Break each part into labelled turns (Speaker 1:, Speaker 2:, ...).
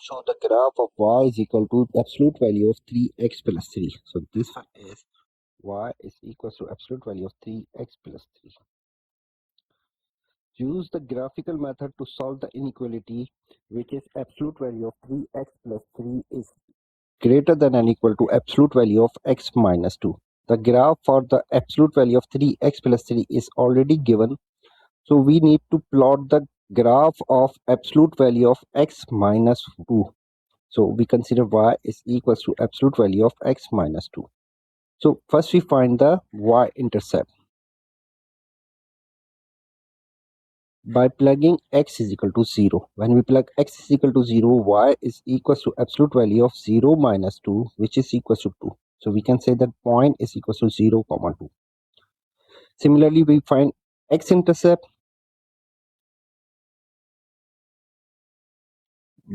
Speaker 1: show the graph of y is equal to absolute value of 3x plus 3. So this one is y is equal to absolute value of 3x plus 3. Use the graphical method to solve the inequality, which is absolute value of 3x plus 3 is greater than or equal to absolute value of x minus 2. The graph for the absolute value of 3x plus 3 is already given. So we need to plot the graph of absolute value of x minus 2. So we consider y is equals to absolute value of x minus 2. So first we find the y-intercept. By plugging x is equal to 0. When we plug x is equal to 0, y is equals to absolute value of 0 minus 2, which is equals to 2. So we can say that point is equals to 0, 2. Similarly, we find x-intercept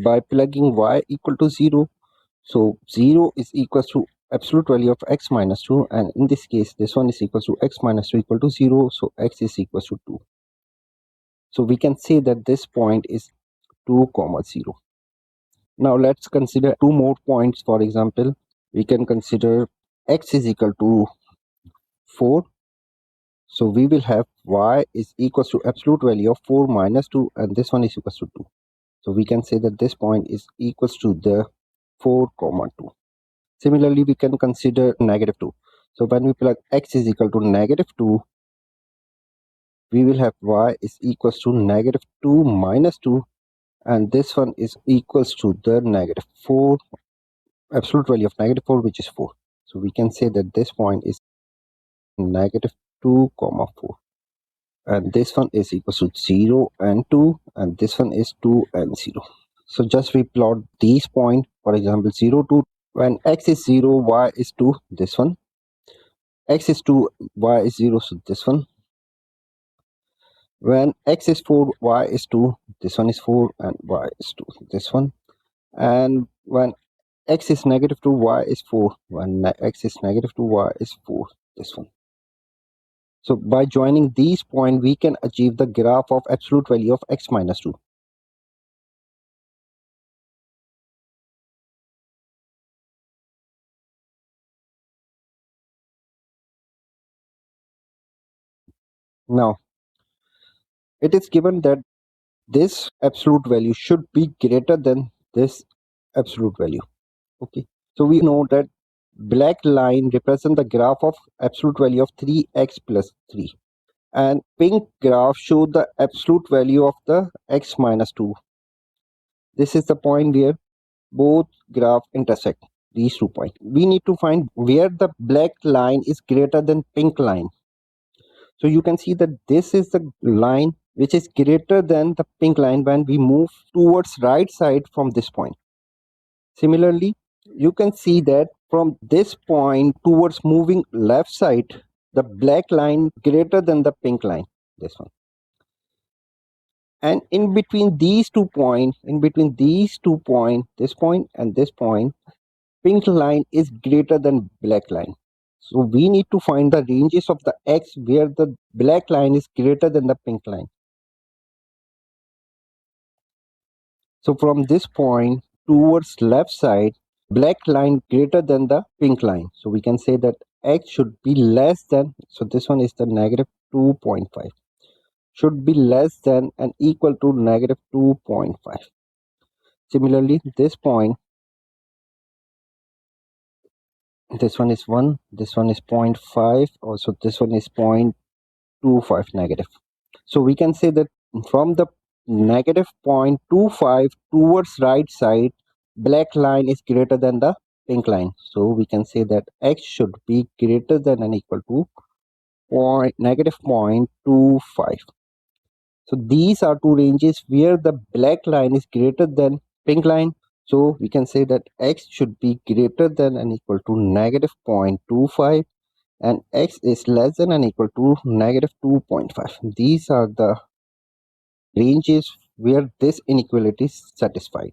Speaker 1: by plugging y equal to 0. So 0 is equals to absolute value of x minus 2, and in this case this one is equals to x minus 2 equal to 0, so x is equals to 2. So we can say that this point is 2, 0. Now let's consider two more points. For example, we can consider x is equal to 4. So we will have y is equals to absolute value of 4 minus 2, and this one is equals to 2. So we can say that this point is equals to the 4, 2. Similarly, we can consider negative 2. So when we plug x is equal to negative 2, we will have y is equals to negative 2 minus 2, and this one is equals to the negative 4, absolute value of negative 4, which is 4. So we can say that this point is negative 2, 4. And this one is equals to 0 and 2, and this one is 2 and 0. So just we plot these points. For example, 0, 2. When x is 0, y is 2, this one. X is 2, y is 0, so this one. When x is 4, y is 2, this one is 4, and y is 2, this one. And when x is negative 2, y is 4. When x is negative 2, y is 4, this one. So by joining these points, we can achieve the graph of absolute value of x minus 2. Now, it is given that this absolute value should be greater than this absolute value. Okay, so we know that black line represents the graph of absolute value of 3x plus 3, and pink graph show the absolute value of the x minus 2. This is the point where both graph intersect, these 2 points. We need to find where the black line is greater than pink line. So you can see that this is the line which is greater than the pink line when we move towards right side from this point. Similarly, you can see that from this point towards moving left side, the black line greater than the pink line, this one. And in between these 2 points, this point and this point, pink line is greater than black line. So we need to find the ranges of the x where the black line is greater than the pink line. So from this point towards left side, black line greater than the pink line. So we can say that x should be less than, so this one is the negative 2.5, should be less than and equal to negative 2.5. Similarly, this point, this one is 1, this one is 0.5, also this one is 0.25 negative. So we can say that from the negative 0.25 towards right side, black line is greater than the pink line. So we can say that x should be greater than and equal to negative 0.25. So these are two ranges where the black line is greater than pink line. So we can say that x should be greater than and equal to negative 0.25, and x is less than and equal to negative 2.5. These are the ranges where this inequality is satisfied.